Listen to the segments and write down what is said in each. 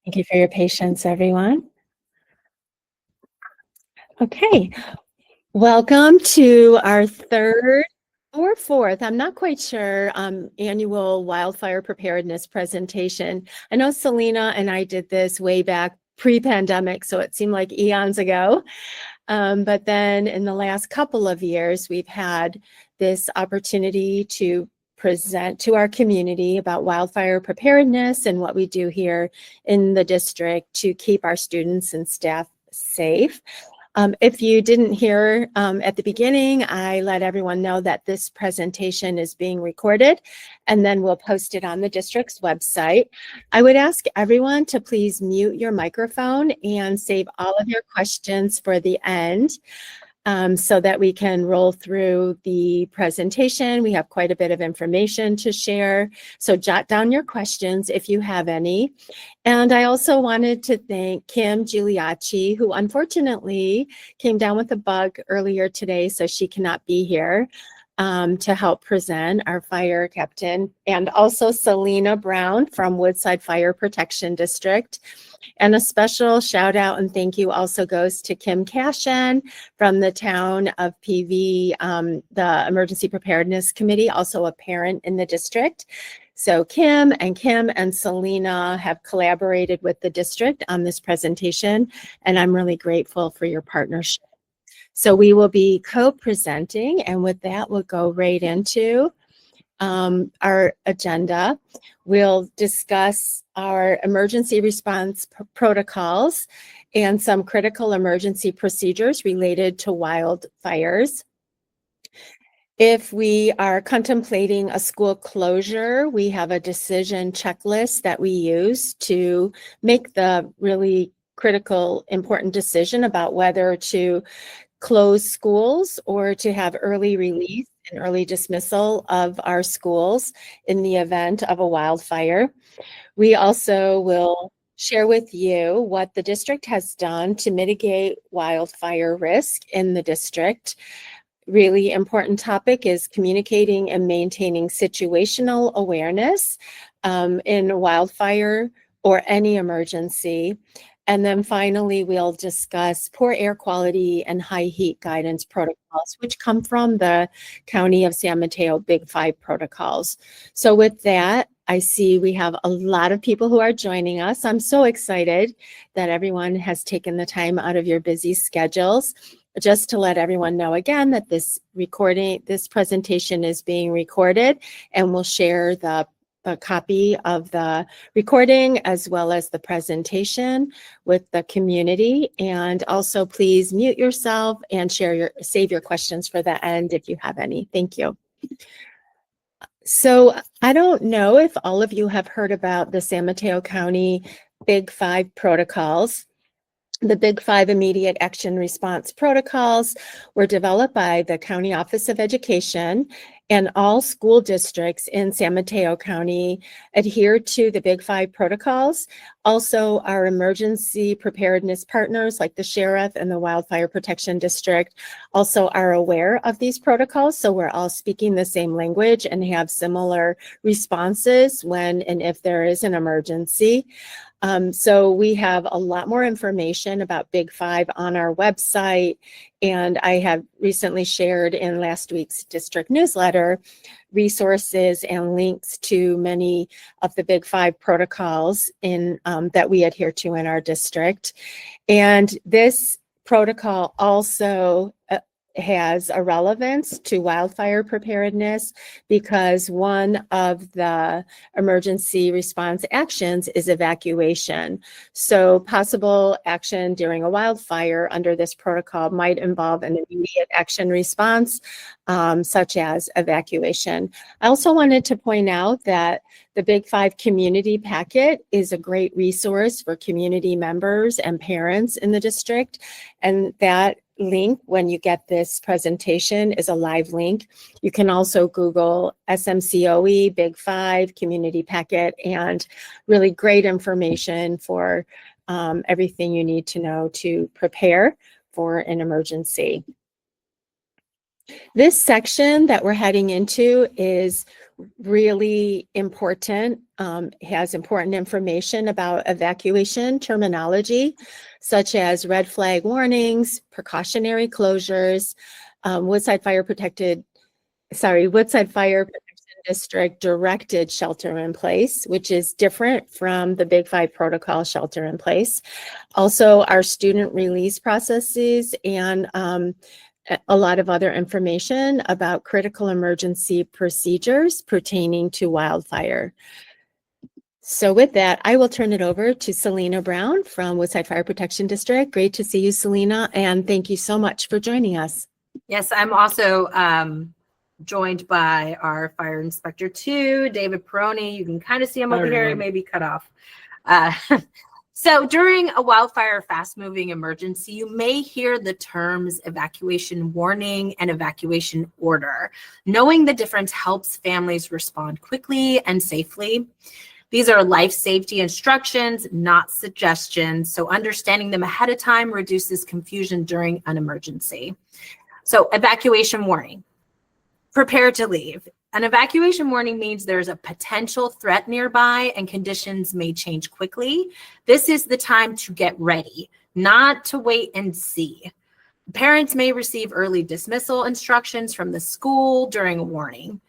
Thank you for your patience, everyone. Okay, welcome to our third or fourth, I'm not quite sure, annual wildfire preparedness presentation. I know Selena and I did this way back pre-pandemic, so it seemed like eons ago. But then in the last couple of years, we've had this opportunity to present to our community about wildfire preparedness and what we do here in the district to keep our students and staff safe. If you didn't hear at the beginning, I let everyone know that this presentation is being recorded and then we'll post it on the district's website. I would ask everyone to please mute your microphone and save all of your questions for the end. So that we can roll through the presentation. We have quite a bit of information to share, so jot down your questions if you have any. And I also wanted to thank Kim Giuliacci, who unfortunately came down with a bug earlier today, so she cannot be here to help present, our fire captain, and also Selena Brown from Woodside Fire Protection District. And a special shout out and thank you also goes to Kim Cashin from the town of PV, the Emergency Preparedness Committee, also a parent in the district. So Kim and Selena have collaborated with the district on this presentation, and I'm really grateful for your partnership. So we will be co-presenting, and with that, we'll go right into our agenda. We'll discuss our emergency response protocols and some critical emergency procedures related to wildfires. If we are contemplating a school closure, we have a decision checklist that we use to make the really critical, important decision about whether to close schools or to have early release and early dismissal of our schools in the event of a wildfire. We also will share with you what the district has done to mitigate wildfire risk in the district. Really important topic is communicating and maintaining situational awareness in wildfire or any emergency. And then finally, we'll discuss poor air quality and high heat guidance protocols, which come from the County of San Mateo Big 5 protocols. So with that, I see we have a lot of people who are joining us. I'm so excited that everyone has taken the time out of your busy schedules. Just to let everyone know again that this presentation is being recorded, and we'll share a copy of the recording as well as the presentation with the community. And also please mute yourself and save your questions for the end if you have any. Thank you. So I don't know if all of you have heard about the San Mateo County Big 5 protocols. The Big 5 Immediate Action Response Protocols were developed by the County Office of Education, and all school districts in San Mateo County adhere to the Big 5 protocols. Also, our emergency preparedness partners like the Sheriff and the Wildfire Protection District also are aware of these protocols, so we're all speaking the same language and have similar responses when and if there is an emergency. So we have a lot more information about Big 5 on our website, and I have recently shared in last week's district newsletter resources and links to many of the Big 5 protocols that we adhere to in our district. And this protocol also has a relevance to wildfire preparedness because one of the emergency response actions is evacuation. So possible action during a wildfire under this protocol might involve an immediate action response, such as evacuation. I also wanted to point out that the Big 5 community packet is a great resource for community members and parents in the district, and that link when you get this presentation is a live link. You can also Google SMCOE Big 5 community packet, and really great information for everything you need to know to prepare for an emergency. This section that we're heading into is really important, has important information about evacuation terminology, such as red flag warnings, precautionary closures, Woodside Fire Protection District directed shelter in place, which is different from the Big Five protocol shelter in place. Also, our student release processes and a lot of other information about critical emergency procedures pertaining to wildfire. So with that, I will turn it over to Selena Brown from Woodside Fire Protection District. Great to see you, Selena, and thank you so much for joining us. Yes, I'm also joined by our Fire Inspector 2, David Peroni. You can kind of see him over here, maybe cut off. So during a wildfire fast-moving emergency, you may hear the terms evacuation warning and evacuation order. Knowing the difference helps families respond quickly and safely. These are life safety instructions, not suggestions. So understanding them ahead of time reduces confusion during an emergency. So evacuation warning, prepare to leave. An evacuation warning means there's a potential threat nearby and conditions may change quickly. This is the time to get ready, not to wait and see. Parents may receive early dismissal instructions from the school during a warning.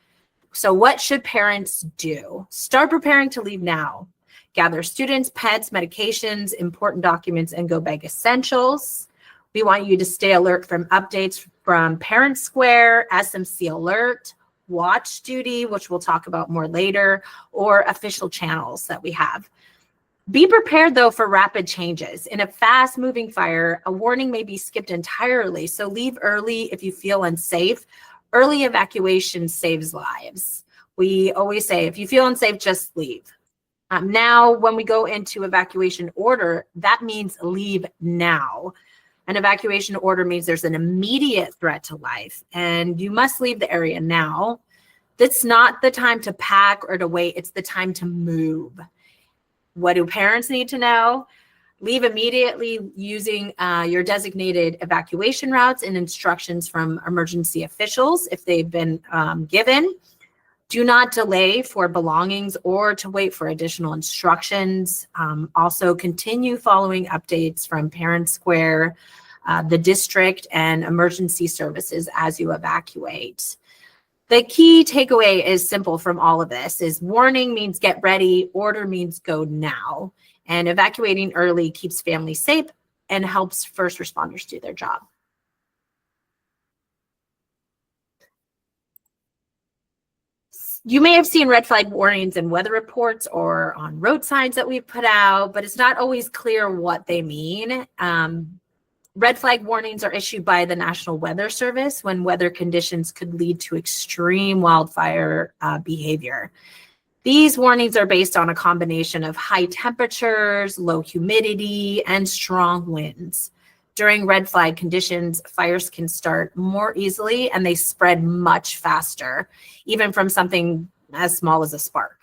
So what should parents do? Start preparing to leave now. Gather students, pets, medications, important documents, and go bag essentials. We want you to stay alert from updates from Parent Square, SMC Alert, Watch Duty, which we'll talk about more later, or official channels that we have. Be prepared, though, for rapid changes. In a fast-moving fire, a warning may be skipped entirely, so leave early if you feel unsafe. Early evacuation saves lives. We always say, if you feel unsafe, just leave. Now, when we go into evacuation order, that means leave now. An evacuation order means there's an immediate threat to life and you must leave the area now. That's not the time to pack or to wait. It's the time to move. What do parents need to know? Leave immediately using your designated evacuation routes and instructions from emergency officials if they've been given. Do not delay for belongings or to wait for additional instructions. Also continue following updates from Parent Square, the district, and emergency services as you evacuate. The key takeaway is simple from all of this is warning means get ready, order means go now, and evacuating early keeps families safe and helps first responders do their job. You may have seen red flag warnings in weather reports or on road signs that we've put out, but it's not always clear what they mean. Red flag warnings are issued by the National Weather Service when weather conditions could lead to extreme wildfire behavior. These warnings are based on a combination of high temperatures, low humidity, and strong winds. During red flag conditions, fires can start more easily and they spread much faster, even from something as small as a spark.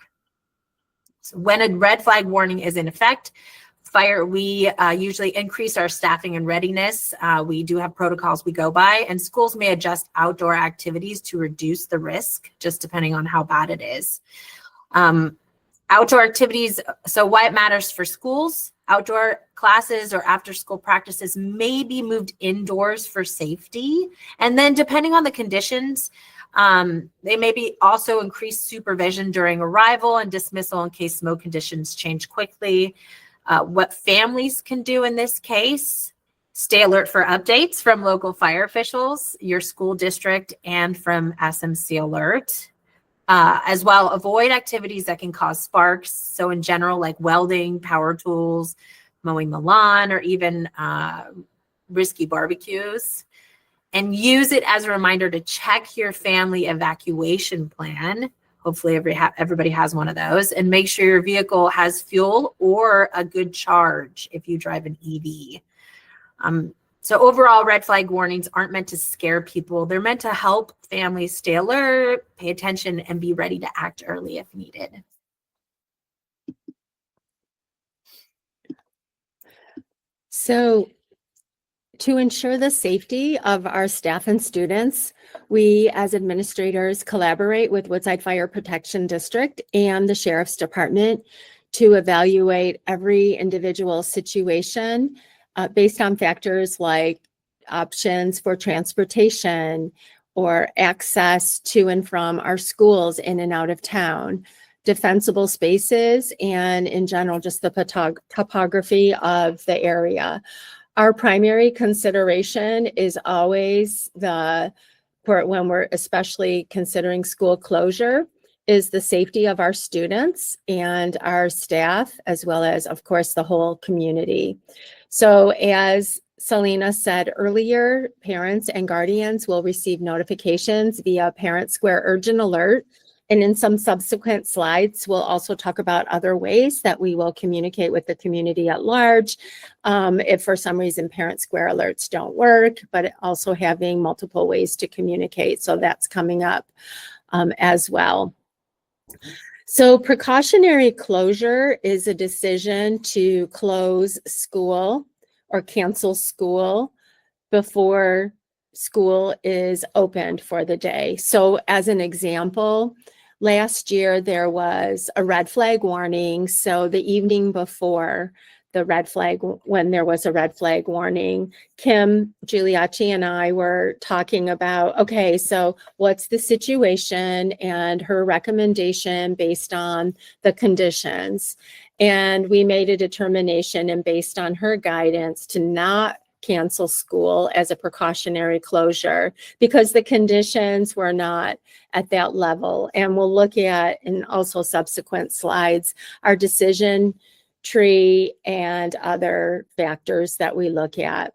So when a red flag warning is in effect, we usually increase our staffing and readiness. We do have protocols we go by, and schools may adjust outdoor activities to reduce the risk, just depending on how bad it is. Outdoor activities, so why it matters for schools, outdoor classes or after school practices may be moved indoors for safety. And then depending on the conditions, they may be also increased supervision during arrival and dismissal in case smoke conditions change quickly. What families can do in this case, stay alert for updates from local fire officials, your school district, and from SMC Alert. As well, avoid activities that can cause sparks. So in general, like welding, power tools, mowing the lawn, or even risky barbecues. And use it as a reminder to check your family evacuation plan. Hopefully everybody has one of those. And make sure your vehicle has fuel or a good charge if you drive an EV. So overall, red flag warnings aren't meant to scare people. They're meant to help families stay alert, pay attention, and be ready to act early if needed. So To ensure the safety of our staff and students, we as administrators collaborate with Woodside Fire Protection District and the Sheriff's Department to evaluate every individual situation based on factors like options for transportation or access to and from our schools in and out of town, defensible spaces, and in general, just the topography of the area. Our primary consideration is always when we're especially considering school closure, is the safety of our students and our staff, as well as, of course, the whole community. So as Selena said earlier, parents and guardians will receive notifications via Parent Square Urgent Alert. And in some subsequent slides, we'll also talk about other ways that we will communicate with the community at large. If for some reason Parent Square alerts don't work, but also having multiple ways to communicate. So that's coming up as well. So precautionary closure is a decision to close school or cancel school before school is opened for the day. So as an example, last year there was a red flag warning. So the evening before the red flag, when there was a red flag warning, Kim Giuliacci and I were talking about, okay, so what's the situation and her recommendation based on the conditions. And we made a determination, and based on her guidance, to not cancel school as a precautionary closure because the conditions were not at that level. And we'll look at, in also subsequent slides, our decision tree and other factors that we look at.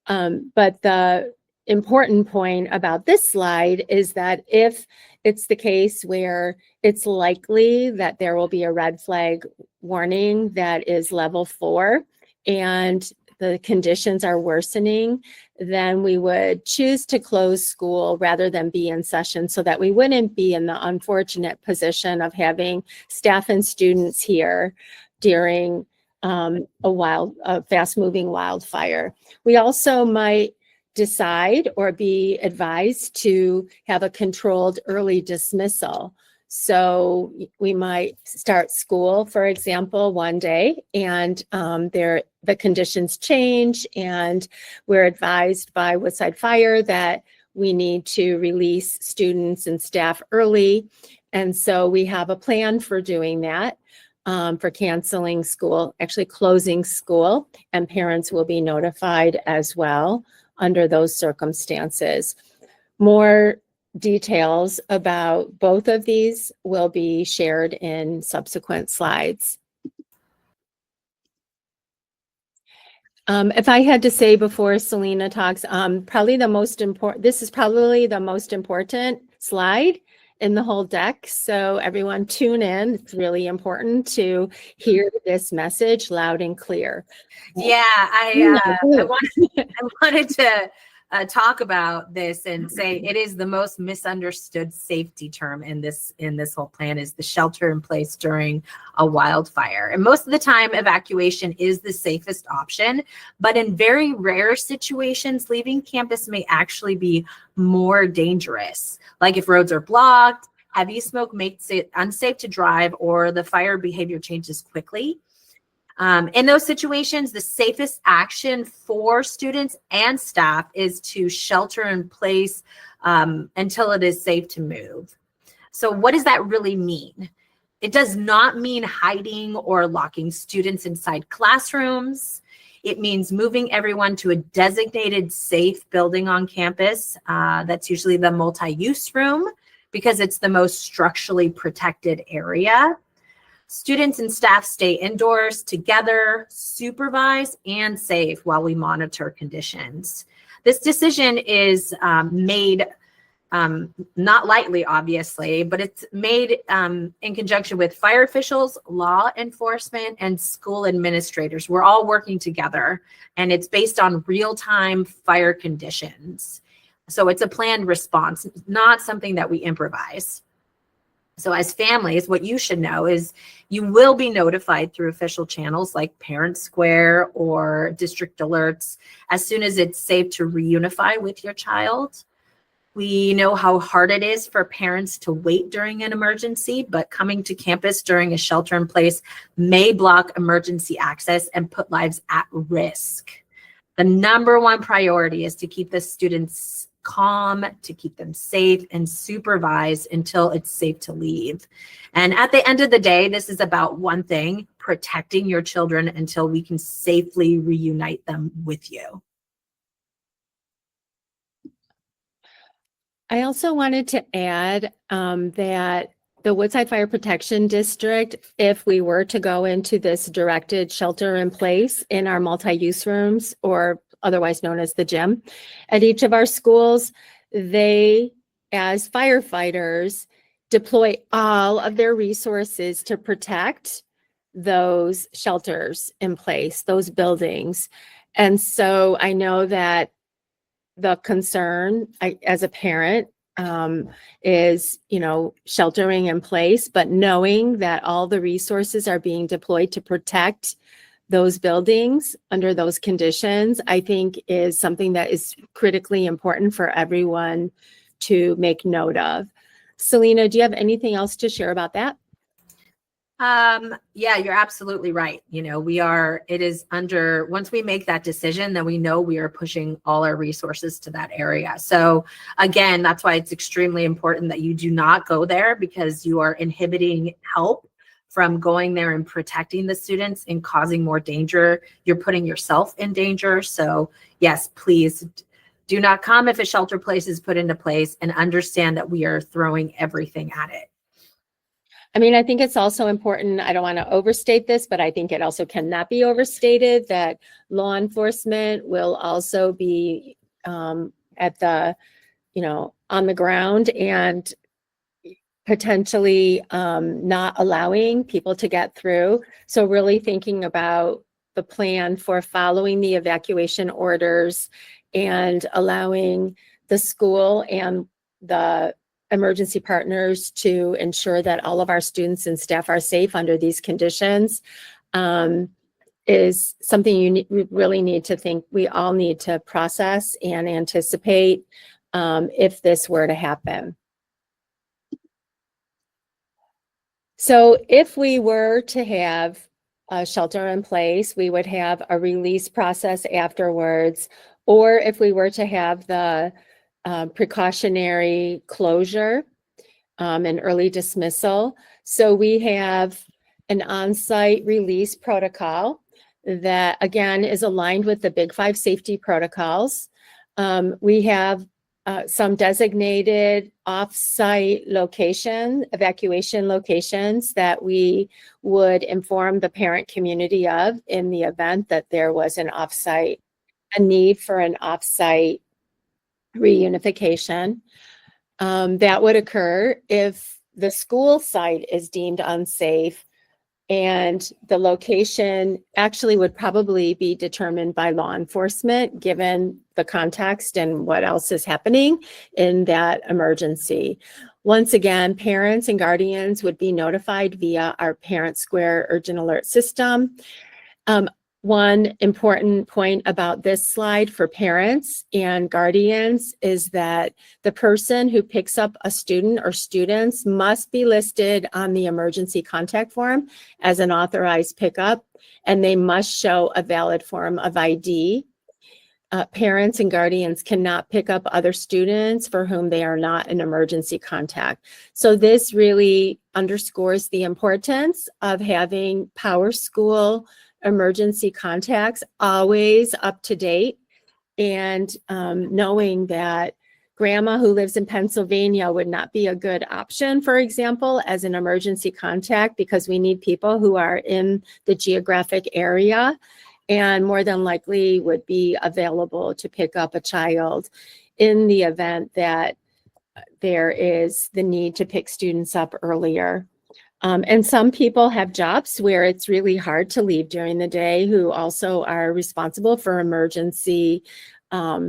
But the important point about this slide is that if it's the case where it's likely that there will be a red flag warning that is level 4 and the conditions are worsening, then we would choose to close school rather than be in session, so that we wouldn't be in the unfortunate position of having staff and students here during a fast-moving wildfire. We also might decide or be advised to have a controlled early dismissal. So we might start school, for example, one day, and the conditions change, and we're advised by Woodside Fire that we need to release students and staff early. And so we have a plan for doing that, for canceling school, actually closing school, and parents will be notified as well under those circumstances. More details about both of these will be shared in subsequent slides. If I had to say before Selena talks, this is probably the most important slide in the whole deck. So everyone tune in. It's really important to hear this message loud and clear. Yeah, I wanted to talk about this and say it is the most misunderstood safety term in this whole plan, is the shelter in place during a wildfire. And most of the time, evacuation is the safest option, but in very rare situations, leaving campus may actually be more dangerous. Like if roads are blocked, heavy smoke makes it unsafe to drive, or the fire behavior changes quickly. In those situations, the safest action for students and staff is to shelter in place until it is safe to move. So what does that really mean? It does not mean hiding or locking students inside classrooms. It means moving everyone to a designated safe building on campus. That's usually the multi-use room, because it's the most structurally protected area. Students and staff stay indoors together, supervise, and safe while we monitor conditions. This decision is made not lightly, obviously, but it's made in conjunction with fire officials, law enforcement, and school administrators. We're all working together, and it's based on real-time fire conditions. So it's a planned response, not something that we improvise. So as families, what you should know is you will be notified through official channels like Parent Square or district alerts as soon as it's safe to reunify with your child. We know how hard it is for parents to wait during an emergency, but coming to campus during a shelter in place may block emergency access and put lives at risk. The number one priority is to keep the students calm, to keep them safe and supervised until it's safe to leave. And at the end of the day, this is about one thing: protecting your children until we can safely reunite them with you. I also wanted to add that the Woodside Fire Protection District, if we were to go into this directed shelter in place in our multi-use rooms, or otherwise known as the gym, at each of our schools, they, as firefighters, deploy all of their resources to protect those shelters in place, those buildings. And so I know that the concern as a parent is, sheltering in place, but knowing that all the resources are being deployed to protect those buildings under those conditions, I think is something that is critically important for everyone to make note of. Selena, do you have anything else to share about that? Yeah, you're absolutely right. Once we make that decision, then we know we are pushing all our resources to that area. So again, that's why it's extremely important that you do not go there, because you are inhibiting help from going there and protecting the students and causing more danger. You're putting yourself in danger. So yes, please do not come if a shelter place is put into place, and understand that we are throwing everything at it. I mean, I think it's also important, I don't want to overstate this, but I think it also cannot be overstated that law enforcement will also be at the, on the ground and potentially not allowing people to get through. So really thinking about the plan for following the evacuation orders and allowing the school and the emergency partners to ensure that all of our students and staff are safe under these conditions is something we really need to think, we all need to process and anticipate if this were to happen. So if we were to have a shelter in place, we would have a release process afterwards, or if we were to have the precautionary closure and early dismissal. So we have an on-site release protocol that, again, is aligned with the Big Five safety protocols. We have some designated off-site evacuation locations that we would inform the parent community of in the event that there was a need for an off-site reunification. That would occur if the school site is deemed unsafe, and the location actually would probably be determined by law enforcement given the context and what else is happening in that emergency. Once again, parents and guardians would be notified via our Parent Square urgent alert system. One important point about this slide for parents and guardians is that the person who picks up a student or students must be listed on the emergency contact form as an authorized pickup, and they must show a valid form of ID. Parents and guardians cannot pick up other students for whom they are not an emergency contact. So this really underscores the importance of having Power School emergency contacts always up to date, and knowing that grandma who lives in Pennsylvania would not be a good option, for example, as an emergency contact, because we need people who are in the geographic area and more than likely would be available to pick up a child in the event that there is the need to pick students up earlier. And some people have jobs where it's really hard to leave during the day, who also are responsible for emergency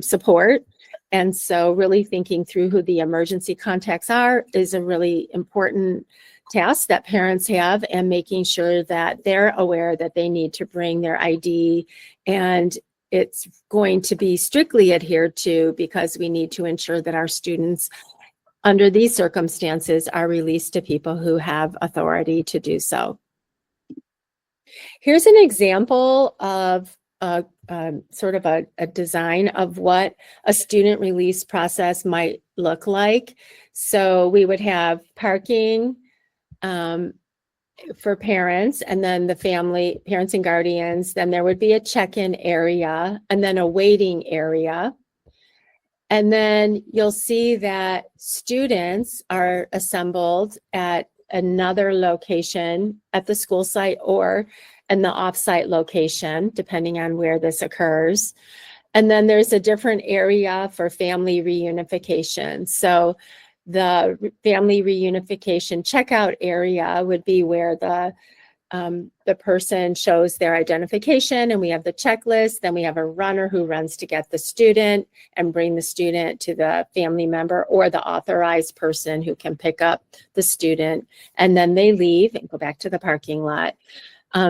support. And so really thinking through who the emergency contacts are is a really important task that parents have, and making sure that they're aware that they need to bring their ID, and it's going to be strictly adhered to because we need to ensure that our students under these circumstances are released to people who have authority to do so. Here's an example of sort of a design of what a student release process might look like. So we would have parking for parents, and then the family, parents and guardians. Then there would be a check-in area, and then a waiting area. And then you'll see that students are assembled at another location at the school site or in the off-site location, depending on where this occurs. And then there's a different area for family reunification. So the family reunification checkout area would be where the person shows their identification, and we have the checklist. Then we have a runner who runs to get the student and bring the student to the family member or the authorized person who can pick up the student. And then they leave and go back to the parking lot.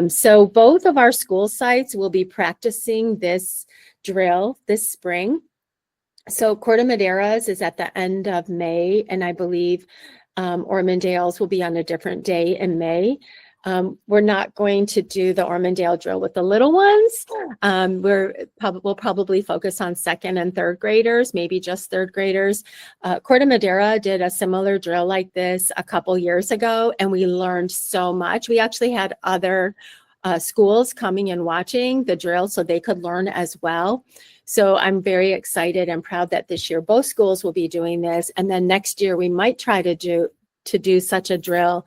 So both of our school sites will be practicing this drill this spring. So Corte Maderas is at the end of May, and I believe Ormondale's will be on a different day in May. We're not going to do the Ormondale drill with the little ones. We'll probably focus on second and third graders, maybe just third graders. Corte Madera did a similar drill like this a couple years ago, and we learned so much. We actually had other schools coming and watching the drill so they could learn as well. So I'm very excited and proud that this year both schools will be doing this. And then next year we might try to do such a drill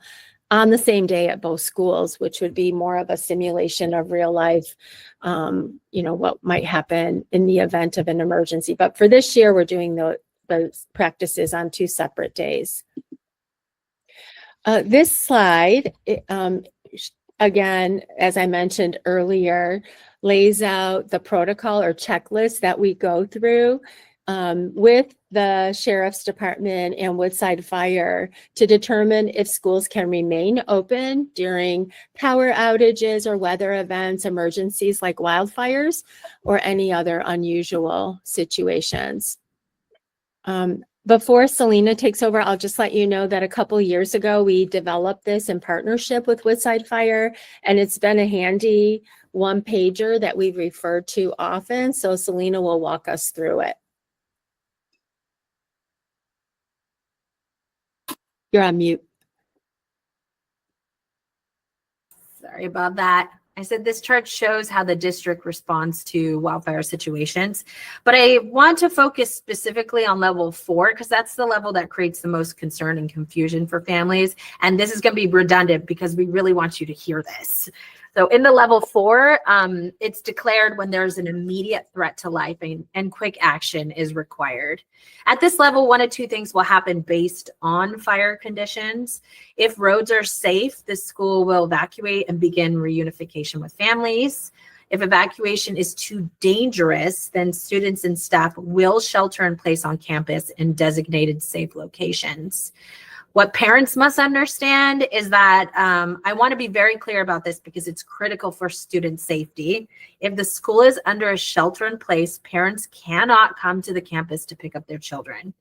on the same day at both schools, which would be more of a simulation of real life, what might happen in the event of an emergency. But for this year, we're doing the practices on 2 separate days. This slide, again, as I mentioned earlier, lays out the protocol or checklist that we go through with the Sheriff's Department and Woodside Fire to determine if schools can remain open during power outages or weather events, emergencies like wildfires, or any other unusual situations. Before Selena takes over, I'll just let you know that a couple years ago, we developed this in partnership with Woodside Fire, and it's been a handy one-pager that we've referred to often. So Selena will walk us through it. You're on mute. Sorry about that. I said this chart shows how the district responds to wildfire situations, but I want to focus specifically on level 4 because that's the level that creates the most concern and confusion for families. And this is going to be redundant because we really want you to hear this. So in the level 4, it's declared when there's an immediate threat to life and quick action is required. At this level, 1 of 2 things will happen based on fire conditions. If roads are safe, the school will evacuate and begin reunification with families. If evacuation is too dangerous, then students and staff will shelter in place on campus in designated safe locations. What parents must understand is that I want to be very clear about this because it's critical for student safety. If the school is under a shelter in place, parents cannot come to the campus to pick up their children.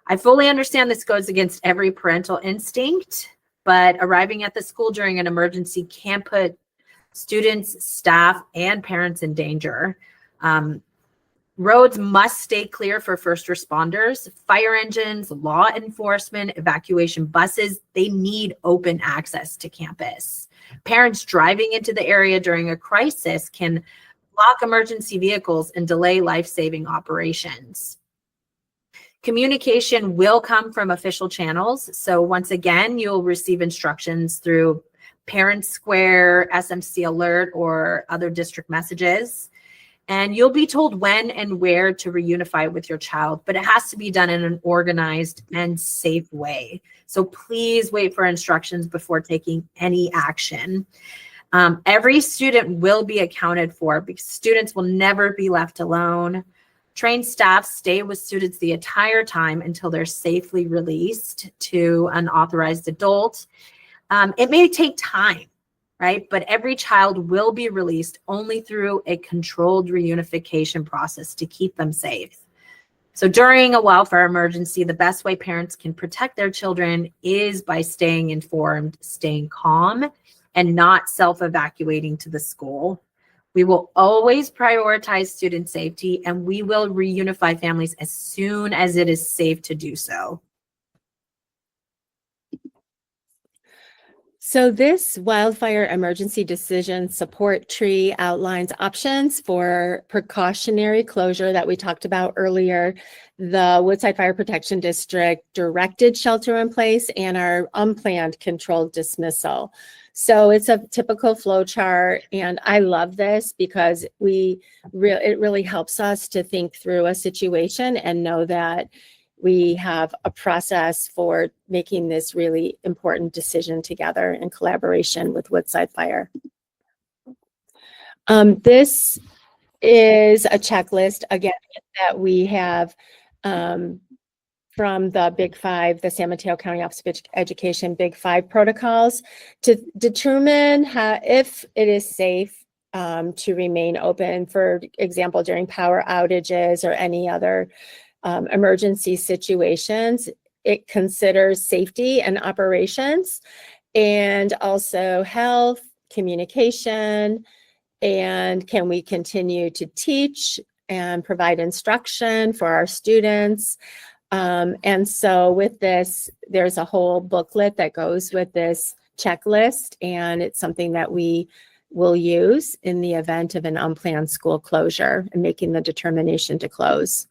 I fully understand this goes against every parental instinct, but arriving at the school during an emergency can put students, staff, and parents in danger. Roads must stay clear for first responders, fire engines, law enforcement, evacuation buses. They need open access to campus. Parents driving into the area during a crisis can block emergency vehicles and delay life-saving operations. Communication will come from official channels. So once again, you'll receive instructions through Parent Square, SMC Alert, or other district messages. And you'll be told when and where to reunify with your child, but it has to be done in an organized and safe way. So please wait for instructions before taking any action. Every student will be accounted for because students will never be left alone. Trained staff stay with students the entire time until they're safely released to an authorized adult. It may take time, right? But every child will be released only through a controlled reunification process to keep them safe. So during a wildfire emergency, the best way parents can protect their children is by staying informed, staying calm, and not self-evacuating to the school. We will always prioritize student safety, and we will reunify families as soon as it is safe to do so. So this wildfire emergency decision support tree outlines options for precautionary closure that we talked about earlier, the Woodside Fire Protection District directed shelter in place, and our unplanned controlled dismissal. So it's a typical flow chart, and I love this because it really helps us to think through a situation and know that we have a process for making this really important decision together in collaboration with Woodside Fire. This is a checklist, again, that we have from the Big Five, the San Mateo County Office of Education Big Five protocols to determine if it is safe to remain open, for example, during power outages or any other emergency situations. It considers safety and operations, and also health, communication, and can we continue to teach and provide instruction for our students. And so with this, there's a whole booklet that goes with this checklist, and it's something that we will use in the event of an unplanned school closure and making the determination to close.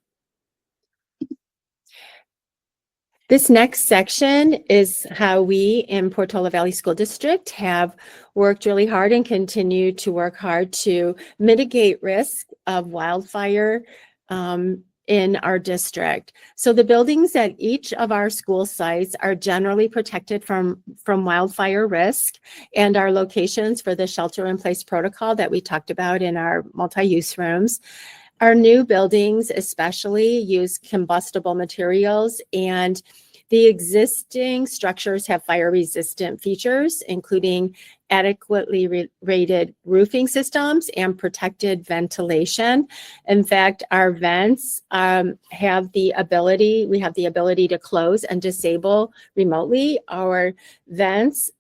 This next section is how we in Portola Valley School District have worked really hard and continue to work hard to mitigate risk of wildfire in our district. So the buildings at each of our school sites are generally protected from wildfire risk, and our locations for the shelter-in-place protocol that we talked about in our multi-use rooms. Our new buildings especially use combustible materials, and the existing structures have fire-resistant features, including adequately rated roofing systems and protected ventilation. In fact, our vents have the ability to close and disable remotely our vents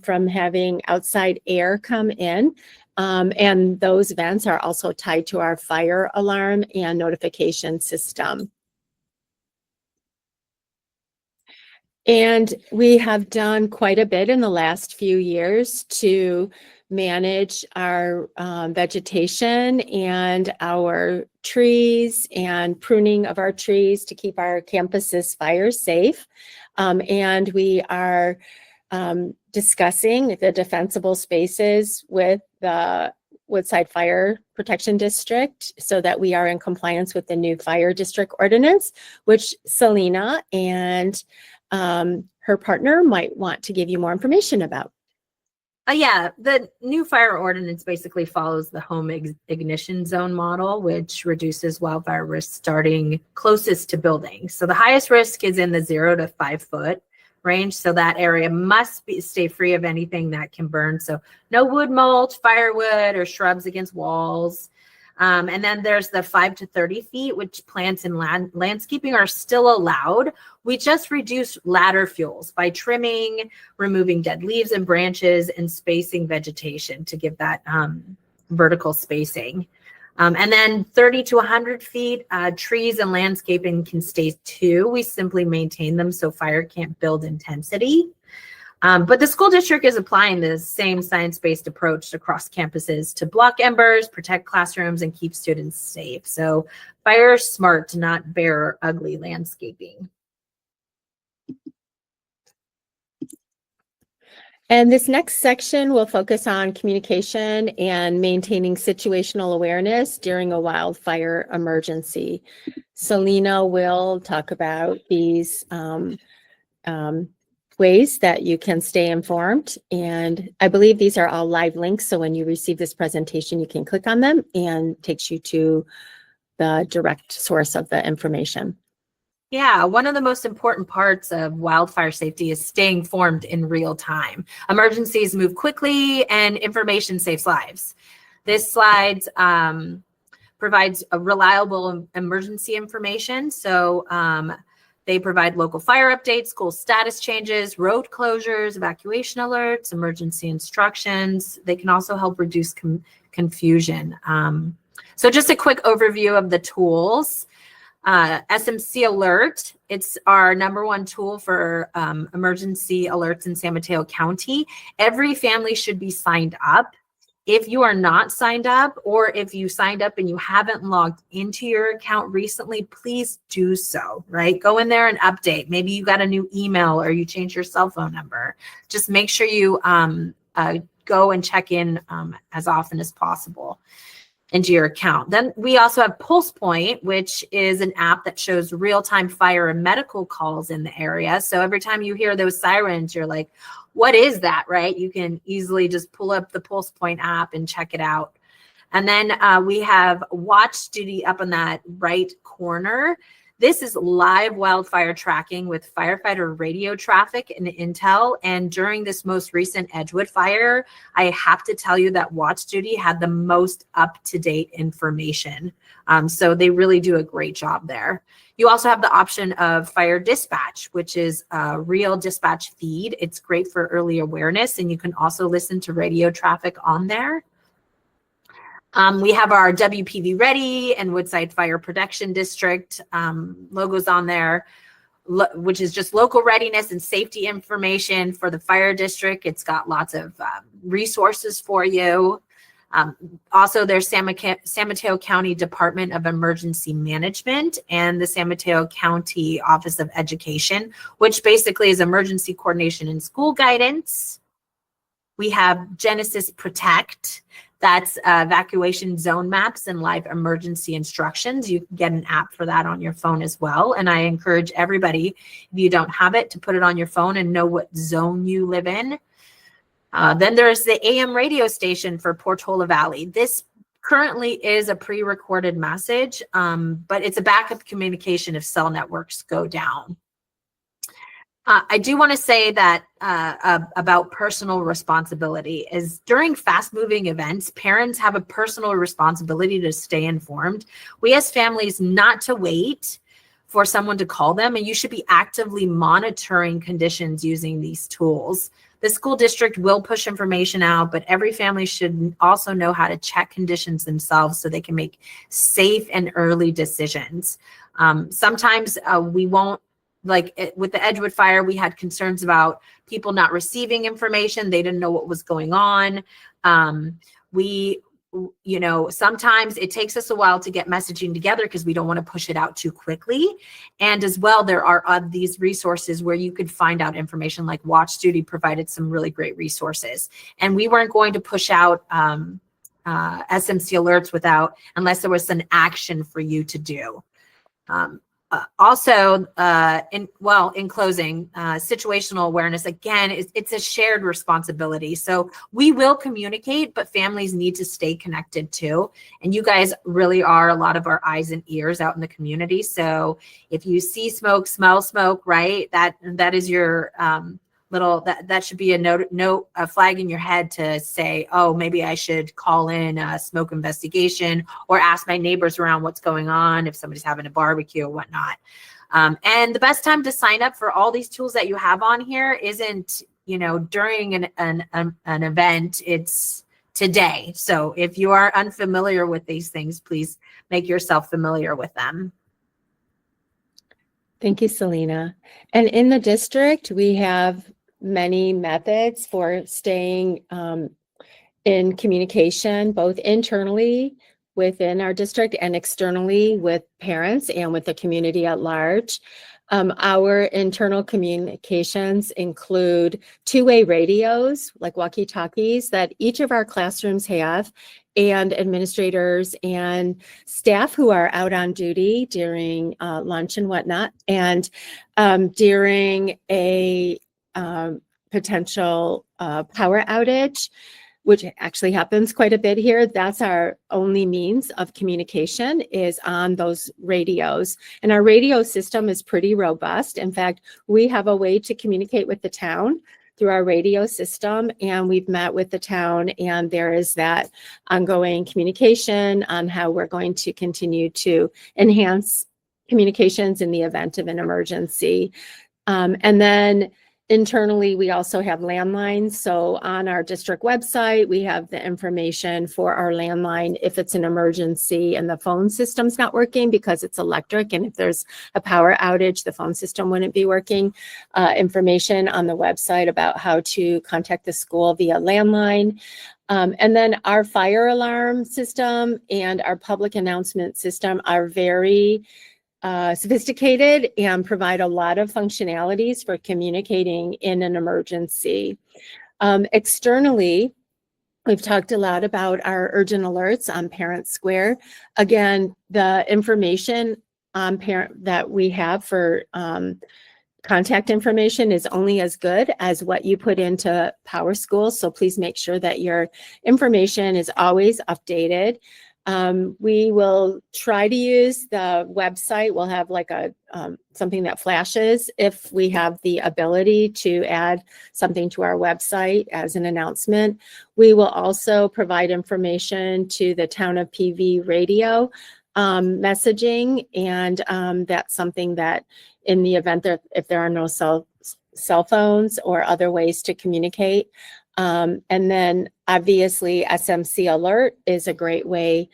from having outside air come in. And those vents are also tied to our fire alarm and notification system. And we have done quite a bit in the last few years to manage our vegetation and our trees and pruning of our trees to keep our campuses fire safe. And we are discussing the defensible spaces with the Woodside Fire Protection District so that we are in compliance with the new fire district ordinance, which Selena and her partner might want to give you more information about. Yeah, the new fire ordinance basically follows the home ignition zone model, which reduces wildfire risk starting closest to buildings. So the highest risk is in the 0 to 5 foot range. So that area must stay free of anything that can burn. So no wood mulch, firewood, or shrubs against walls. And then there's the 5 to 30 feet, which plants and landscaping are still allowed. We just reduce ladder fuels by trimming, removing dead leaves and branches, and spacing vegetation to give that vertical spacing. And then 30 to 100 feet, trees and landscaping can stay too. We simply maintain them so fire can't build intensity. But the school district is applying the same science-based approach across campuses to block embers, protect classrooms, and keep students safe. So fire smart to not bear ugly landscaping. And this next section will focus on communication and maintaining situational awareness during a wildfire emergency. Selena will talk about these ways that you can stay informed. And I believe these are all live links. So when you receive this presentation, you can click on them and it takes you to the direct source of the information. Yeah, one of the most important parts of wildfire safety is staying informed in real time. Emergencies move quickly and information saves lives. This slide provides a reliable emergency information. So they provide local fire updates, school status changes, road closures, evacuation alerts, emergency instructions. They can also help reduce confusion. So just a quick overview of the tools. SMC Alert, it's our #1 tool for emergency alerts in San Mateo County. Every family should be signed up. If you are not signed up, or if you signed up and you haven't logged into your account recently, please do so, right? Go in there and update. Maybe you got a new email or you changed your cell phone number. Just make sure you go and check in as often as possible into your account. Then we also have Pulse Point, which is an app that shows real-time fire and medical calls in the area. So every time you hear those sirens, you're like, what is that, right? You can easily just pull up the Pulse Point app and check it out. And then we have Watch Duty up in that right corner. This is live wildfire tracking with firefighter radio traffic and intel. And during this most recent Edgewood fire, I have to tell you that Watch Duty had the most up-to-date information. So they really do a great job there. You also have the option of Fire Dispatch, which is a real dispatch feed. It's great for early awareness, and you can also listen to radio traffic on there. We have our WPD Ready and Woodside Fire Protection District logos on there, which is just local readiness and safety information for the fire district. It's got lots of resources for you. Also, there's San Mateo County Department of Emergency Management and the San Mateo County Office of Education, which basically is emergency coordination and school guidance. We have Genesis Protect. That's evacuation zone maps and live emergency instructions. You can get an app for that on your phone as well. And I encourage everybody, if you don't have it, to put it on your phone and know what zone you live in. Then there's the AM radio station for Portola Valley. This currently is a pre-recorded message, but it's a backup communication if cell networks go down. I do want to say that about personal responsibility is during fast-moving events, parents have a personal responsibility to stay informed. We ask families not to wait for someone to call them, and you should be actively monitoring conditions using these tools. The school district will push information out, but every family should also know how to check conditions themselves so they can make safe and early decisions. Sometimes we won't, like with the Edgewood fire, we had concerns about people not receiving information. They didn't know what was going on. Sometimes it takes us a while to get messaging together because we don't want to push it out too quickly. And as well, there are these resources where you could find out information, like Watch Duty provided some really great resources. And we weren't going to push out SMC alerts unless there was an action for you to do. In closing, situational awareness, again, it's a shared responsibility. So we will communicate, but families need to stay connected too. And you guys really are a lot of our eyes and ears out in the community. So if you see smoke, smell smoke, right, that is your that should be a flag in your head to say, oh, maybe I should call in a smoke investigation or ask my neighbors around what's going on if somebody's having a barbecue or whatnot. And the best time to sign up for all these tools that you have on here isn't, during an event, it's today. So if you are unfamiliar with these things, please make yourself familiar with them. Thank you, Selena. And in the district, we have many methods for staying in communication, both internally within our district and externally with parents and with the community at large. Our internal communications include two-way radios, like walkie-talkies, that each of our classrooms have, and administrators and staff who are out on duty during lunch and whatnot. And during a potential power outage, which actually happens quite a bit here. That's our only means of communication, is on those radios. And our radio system is pretty robust. In fact, we have a way to communicate with the town through our radio system, and we've met with the town, and there is that ongoing communication on how we're going to continue to enhance communications in the event of an emergency. And then internally, we also have landlines. So on our district website, we have the information for our landline if it's an emergency and the phone system's not working because it's electric. And if there's a power outage, the phone system wouldn't be working. Information on the website about how to contact the school via landline. And then our fire alarm system and our public announcement system are very sophisticated and provide a lot of functionalities for communicating in an emergency. Externally, we've talked a lot about our urgent alerts on Parent Square. Again, the information on parent that we have for contact information is only as good as what you put into PowerSchool. So please make sure that your information is always updated. We will try to use the website. We'll have like a something that flashes if we have the ability to add something to our website as an announcement. We will also provide information to the Town of PV radio messaging, and that's something that in the event that if there are no cell phones or other ways to communicate. And then obviously SMC alert is a great way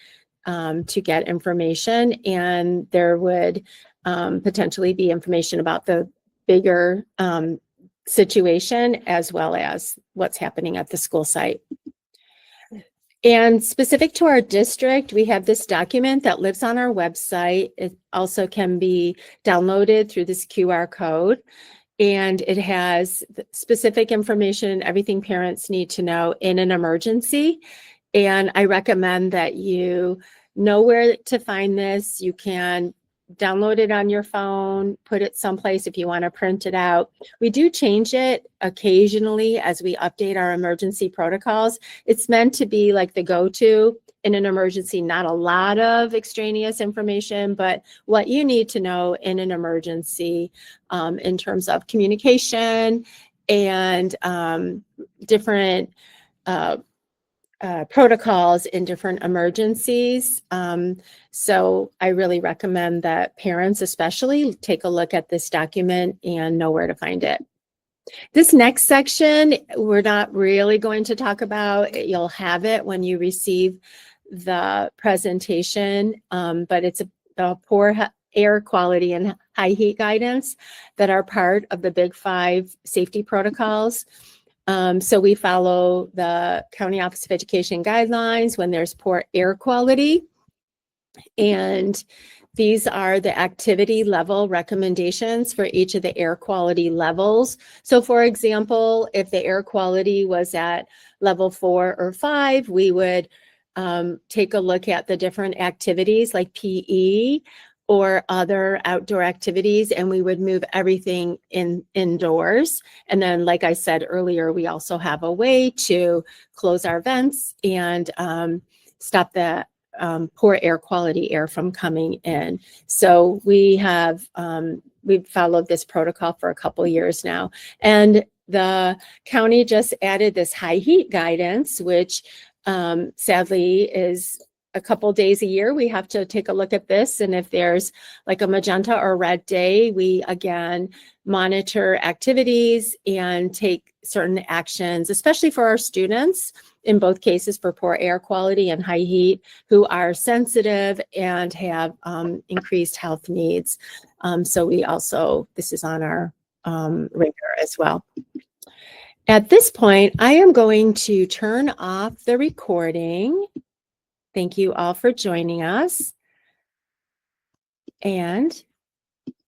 to get information, and there would potentially be information about the bigger situation as well as what's happening at the school site. And specific to our district, we have this document that lives on our website. It also can be downloaded through this QR code. And it has specific information, everything parents need to know in an emergency. And I recommend that you know where to find this. You can download it on your phone, put it someplace if you want to print it out. We do change it occasionally as we update our emergency protocols. It's meant to be like the go-to in an emergency, not a lot of extraneous information, but what you need to know in an emergency in terms of communication and different protocols in different emergencies. So I really recommend that parents especially take a look at this document and know where to find it. This next section, we're not really going to talk about. You'll have it when you receive the presentation, but it's the poor air quality and high heat guidance that are part of the Big 5 safety protocols. So we follow the County Office of Education guidelines when there's poor air quality. And these are the activity level recommendations for each of the air quality levels. So for example, if the air quality was at level 4 or 5, we would take a look at the different activities like PE or other outdoor activities, and we would move everything indoors. And then, like I said earlier, we also have a way to close our vents and stop the poor air quality air from coming in. So we have we've followed this protocol for a couple years now. And the county just added this high heat guidance, which sadly is a couple days a year. We have to take a look at this. And if there's like a magenta or red day, we again monitor activities and take certain actions, especially for our students, in both cases for poor air quality and high heat, who are sensitive and have increased health needs. So we also, this is on our radar as well. At this point, I am going to turn off the recording. Thank you all for joining us. And